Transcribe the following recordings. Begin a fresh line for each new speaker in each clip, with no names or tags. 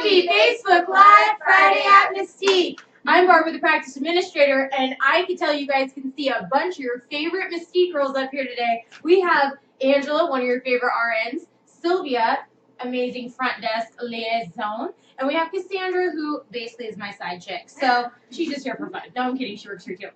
Happy Facebook Live Friday at Mystique. I'm Barbara, the practice administrator, and I can tell you guys can see a bunch of your favorite Mystique girls up here today. We have Angela, one of your favorite RNs, Sylvia, amazing front desk liaison, and we have Cassandra, who basically is my side chick. So she's just here for fun. No, I'm kidding. She works here too.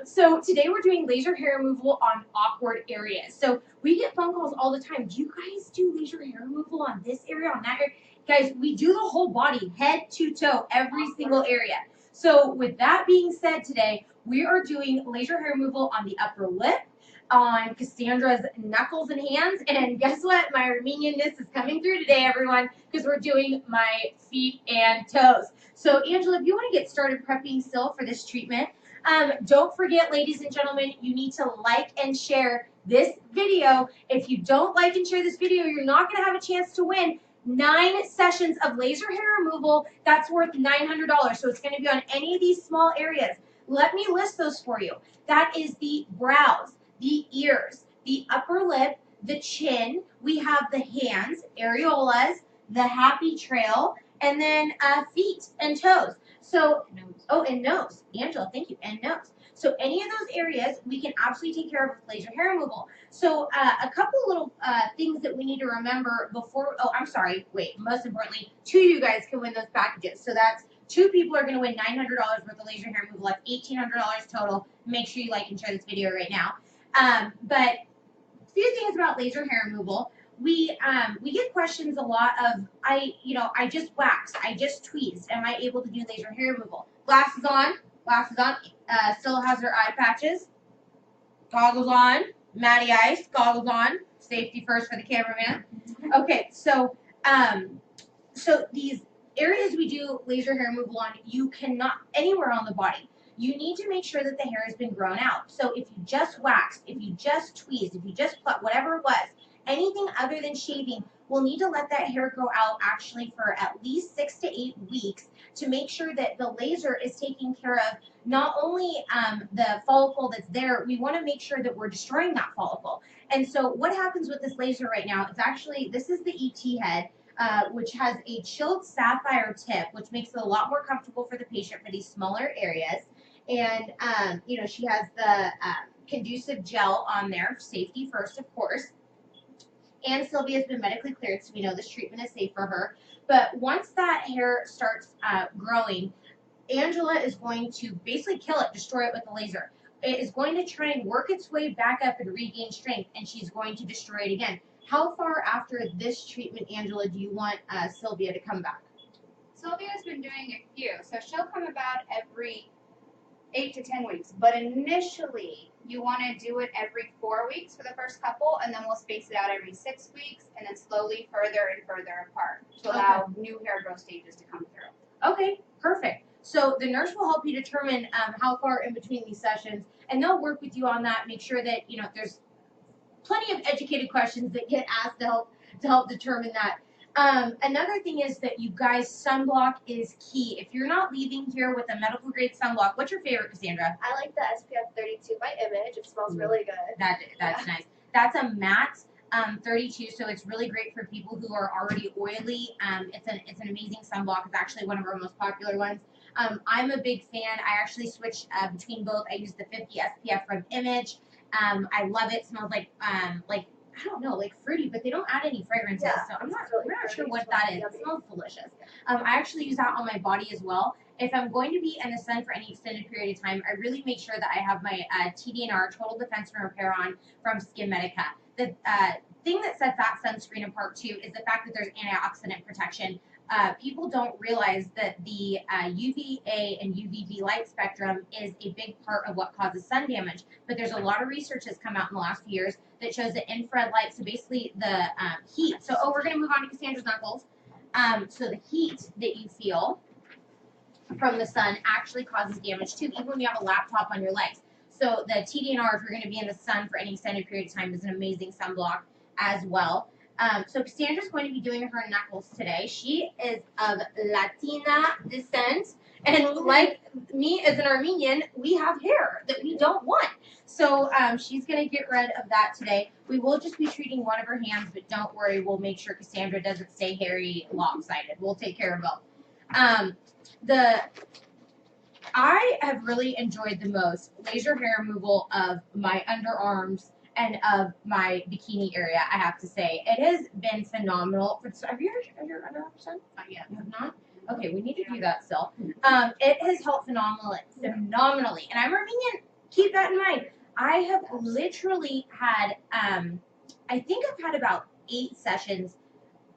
So today we're doing laser hair removal on awkward areas. So we get phone calls all the time. Do you guys do laser hair removal on this area, on that area? Guys, we do the whole body, head to toe, every single area. So with that being said today, we are doing laser hair removal on the upper lip, on Cassandra's knuckles and hands, and guess what? My Armenianness is coming through today, everyone, because we're doing my feet and toes. So Angela, if you want to get started prepping still for this treatment, don't forget, ladies and gentlemen, you need to like and share this video. If you don't like and share this video, you're not going to have a chance to win 9 sessions of laser hair removal. That's worth $900. So it's going to be on any of these small areas. Let me list those for you. That is the brows, the ears, the upper lip, the chin. We have the hands, areolas, the happy trail, and then feet and toes. So, and nose. Angela, thank you. And nose. So any of those areas we can absolutely take care of with laser hair removal. So a couple little things that we need to remember before, most importantly, 2 of you guys can win those packages. So that's 2 people are going to win $900 worth of laser hair removal. That's $1,800 total. Make sure you like and share this video right now. But a few things about laser hair removal. We get questions a lot of, I just waxed, I just tweezed. Am I able to do laser hair removal? Glasses on. Still has her eye patches. Goggles on. Matty Ice. Goggles on. Safety first for the cameraman. Okay, so these areas we do laser hair removal on, you cannot, anywhere on the body, you need to make sure that the hair has been grown out. So if you just waxed, if you just tweezed, if you just plucked, whatever it was, anything other than shaving, we'll need to let that hair grow out actually for at least 6 to 8 weeks to make sure that the laser is taking care of not only the follicle that's there, we want to make sure that we're destroying that follicle. And so what happens with this laser right now, it's actually, this is the ET head, which has a chilled sapphire tip, which makes it a lot more comfortable for the patient for these smaller areas. And, she has the conducive gel on there, safety first, of course. And Sylvia has been medically cleared, so we know this treatment is safe for her. But once that hair starts growing, Angela is going to basically kill it, destroy it with the laser. It is going to try and work its way back up and regain strength, and she's going to destroy it again. How far after this treatment, Angela, do you want Sylvia to come back?
Sylvia's been doing a few, so she'll come about every 8 to 10 weeks. But initially, you want to do it every 4 weeks for the first couple, and then we'll space it out every 6 weeks, and then slowly further and further apart to allow new hair growth stages to come through.
Okay, perfect. So the nurse will help you determine how far in between these sessions, and they'll work with you on that. Make sure that there's plenty of educated questions that get asked to help determine that. Another thing is that you guys, sunblock is key. If you're not leaving here with a medical grade sunblock, what's your favorite, Cassandra?
I like the SPF 32 by Image. It smells really good.
That's nice. That's a matte 32, so it's really great for people who are already oily. It's an amazing sunblock. It's actually one of our most popular ones. I'm a big fan. I actually switch between both. I use the 50 SPF from Image. I love it. It smells like I don't know, like fruity, but they don't add any fragrances, so I'm not sure what that is. It smells delicious. I actually use that on my body as well. If I'm going to be in the sun for any extended period of time, I really make sure that I have my TDNR, Total Defense and Repair, on from Skin Medica. The thing that sets that sunscreen apart too is the fact that there's antioxidant protection. People don't realize that the UVA and UVB light spectrum is a big part of what causes sun damage. But there's a lot of research that's come out in the last few years that shows that infrared light, so basically the heat. So, we're going to move on to Cassandra's knuckles. So the heat that you feel from the sun actually causes damage too, even when you have a laptop on your legs. So the TDNR, if you're going to be in the sun for any extended period of time, is an amazing sunblock as well. So Cassandra's going to be doing her knuckles today. She is of Latina descent, and like me as an Armenian, we have hair that we don't want. So she's going to get rid of that today. We will just be treating one of her hands, but don't worry, we'll make sure Cassandra doesn't stay hairy lopsided. We'll take care of both. I have really enjoyed the most laser hair removal of my underarms and of my bikini area, I have to say. It has been phenomenal. Have you ever your underarms done?
Not yet.
You have not? Okay, we need to do that still. It has helped phenomenally. And I'm Armenian. Keep that in mind. I have literally had, I think I've had about 8 sessions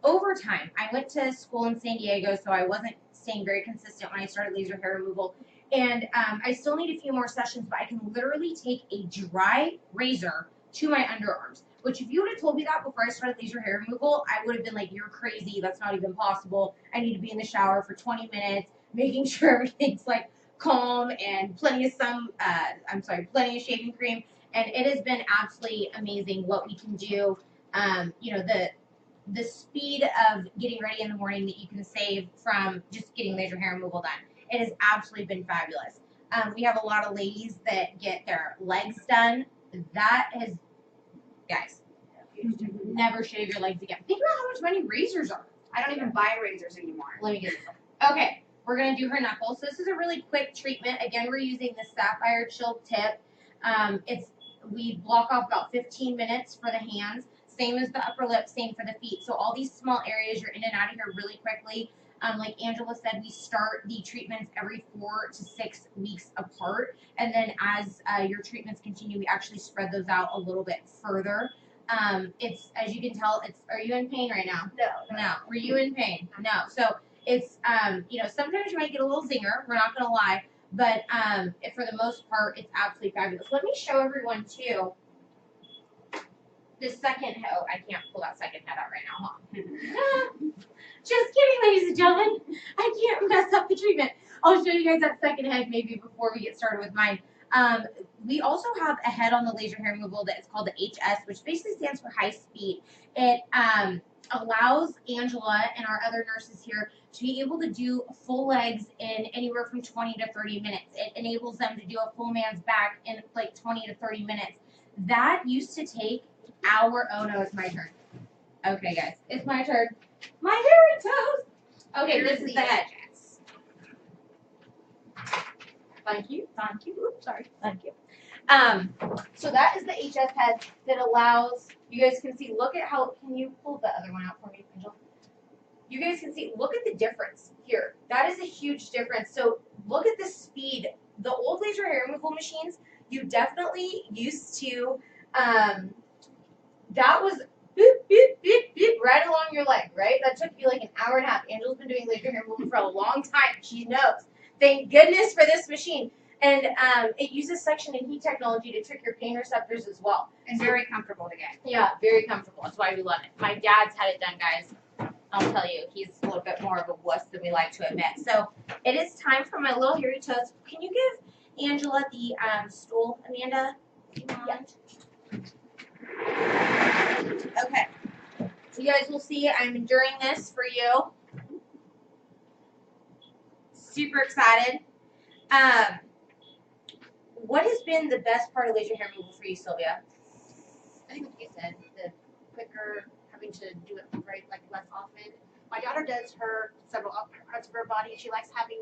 over time. I went to school in San Diego, so I wasn't staying very consistent when I started laser hair removal. And I still need a few more sessions, but I can literally take a dry razor to my underarms. Which, if you would have told me that before I started laser hair removal, I would have been like, you're crazy. That's not even possible. I need to be in the shower for 20 minutes, making sure everything's like calm and plenty of shaving cream. And it has been absolutely amazing what we can do. The speed of getting ready in the morning that you can save from just getting laser hair removal done. It has absolutely been fabulous. We have a lot of ladies that get their legs done. That has, guys, never shave your legs again. Think about how much money razors are.
I don't even buy razors anymore.
Let me get this. Okay, we're going to do her knuckles. So this is a really quick treatment. Again, we're using the sapphire chill tip. We block off about 15 minutes for the hands. Same as the upper lip, same for the feet. So all these small areas, you're in and out of here really quickly. Like Angela said, we start the treatments every 4 to 6 weeks apart. And then as your treatments continue, we actually spread those out a little bit further. It's, as you can tell, are you in pain right now? No. Were you in pain? No. So it's, sometimes you might get a little zinger. We're not going to lie. But for the most part, it's absolutely fabulous. Let me show everyone, too. The second head. Oh, I can't pull that second head out right now, huh? Just kidding, ladies and gentlemen. I can't mess up the treatment. I'll show you guys that second head maybe before we get started with mine. We also have a head on the laser hair removal that is called the HS, which basically stands for high speed. It allows Angela and our other nurses here to be able to do full legs in anywhere from 20 to 30 minutes. It enables them to do a full man's back in like 20 to 30 minutes. That used to take oh no, it's my turn. Okay, guys, it's my turn. My hairy toes. Okay, this is the head. Thank you. Oops, sorry. Thank you. So that is the HS head that allows, you guys can see, look at how, can you pull the other one out for me, Angel? You guys can see, look at the difference here. That is a huge difference. So look at the speed. The old laser hair removal machines, you definitely used to, that was boop, boop, boop, boop, right along your leg, right? That took you like an hour and a half. Angela's been doing laser hair removal for a long time. She knows. Thank goodness for this machine. And it uses suction and heat technology to trick your pain receptors as well.
And very comfortable to get.
Yeah, very comfortable. That's why we love it. My dad's had it done, guys. I'll tell you, he's a little bit more of a wuss than we like to admit. So it is time for my little hairy toes. Can you give Angela the stool, Amanda?
Yeah.
Okay. So you guys will see I'm enduring this for you. Super excited. What has been the best part of laser hair removal for you, Sylvia?
I think what you said, the quicker having to do it less often. My daughter does her several parts of her body. She likes having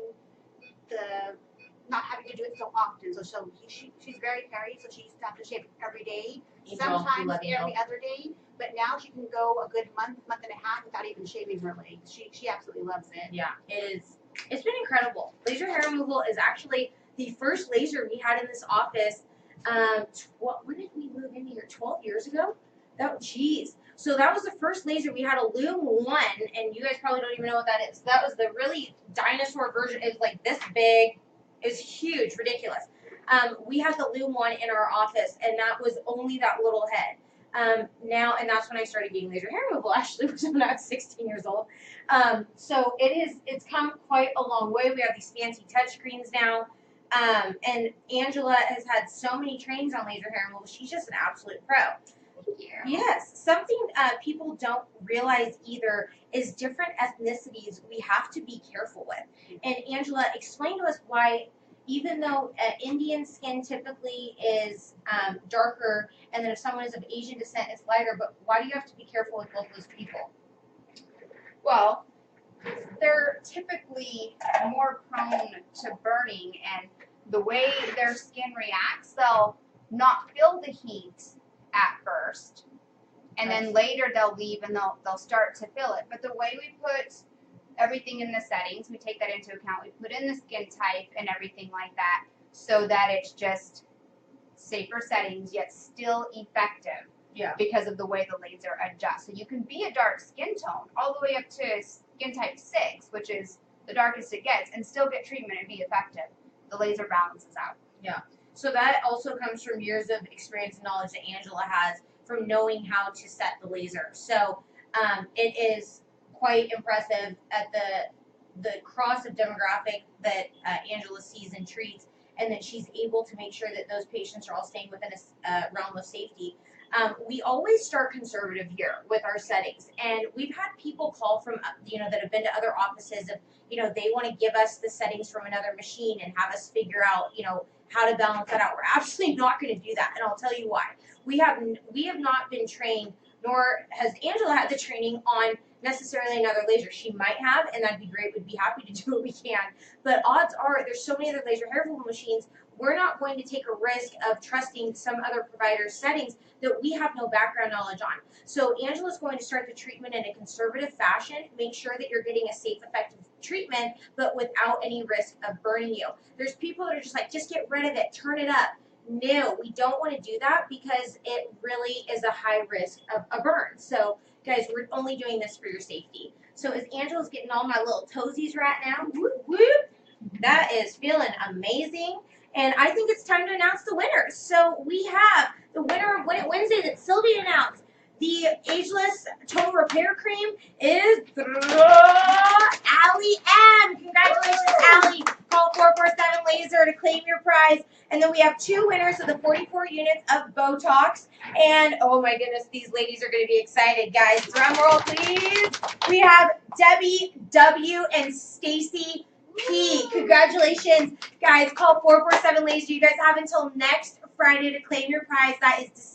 not having to do it so often. So she's very hairy, so she used to have to shave every day. Sometimes every other day. But now she can go a good month and a half without even shaving her legs. She absolutely loves it.
Yeah, it is. It's been incredible. Laser hair removal is actually the first laser we had in this office. When did we move in here? 12 years ago? So that was the first laser. We had a Loom 1, and you guys probably don't even know what that is. That was the really dinosaur version. It was like this big. It was huge, ridiculous. We had the Loom 1 in our office, and that was only that little head. And that's when I started getting laser hair removal, actually, which was when I was 16 years old. So it's come quite a long way. We have these fancy touchscreens now. And Angela has had so many trainings on laser hair removal. She's just an absolute pro.
Thank you.
Yes, something people don't realize either is different ethnicities we have to be careful with. And Angela, explain to us why, even though Indian skin typically is darker, and then if someone is of Asian descent, it's lighter, but why do you have to be careful with both those people?
Well, they're typically more prone to burning, and the way their skin reacts, they'll not feel the heat at first, and then later they'll leave and they'll start to feel it. But the way we put everything in the settings, we take that into account. We put in the skin type and everything like that, so that it's just safer settings yet still effective.
Yeah.
Because of the way the laser adjusts. So you can be a dark skin tone all the way up to skin type 6, which is the darkest it gets, and still get treatment and be effective. The laser balances out.
Yeah. So that also comes from years of experience and knowledge that Angela has from knowing how to set the laser. So it is quite impressive at the cross of demographic that Angela sees and treats, and that she's able to make sure that those patients are all staying within a realm of safety. We always start conservative here with our settings, and we've had people call from, that have been to other offices of, they want to give us the settings from another machine and have us figure out, how to balance that out. We're absolutely not going to do that, and I'll tell you why. We have not been trained, nor has Angela had the training on necessarily another laser. She might have, and that'd be great. We'd be happy to do what we can. But odds are, there's so many other laser hair removal machines, we're not going to take a risk of trusting some other provider's settings that we have no background knowledge on. So Angela's going to start the treatment in a conservative fashion, make sure that you're getting a safe, effective treatment, but without any risk of burning you. There's people that are just like, just get rid of it, turn it up. No, we don't want to do that because it really is a high risk of a burn. So guys, we're only doing this for your safety. So as Angela's getting all my little toesies right now, whoop, whoop, that is feeling amazing. And I think it's time to announce the winners. So we have the winner of Win It Wednesday that Sylvia announced. The Ageless Total Repair Cream is Allie M. Congratulations, Allie. Call 447 Laser to claim your prize. And then we have 2 winners of the 44 units of Botox. And oh my goodness, these ladies are going to be excited, guys. Drum roll, please. We have Debbie W. and Stacy P. Congratulations, guys. Call 447 Laser. You guys have until next Friday to claim your prize. That is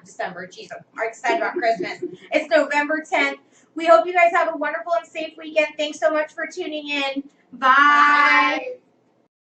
December. Jeez, I'm excited about Christmas. It's November 10th. We hope you guys have a wonderful and safe weekend. Thanks so much for tuning in. Bye.
Bye.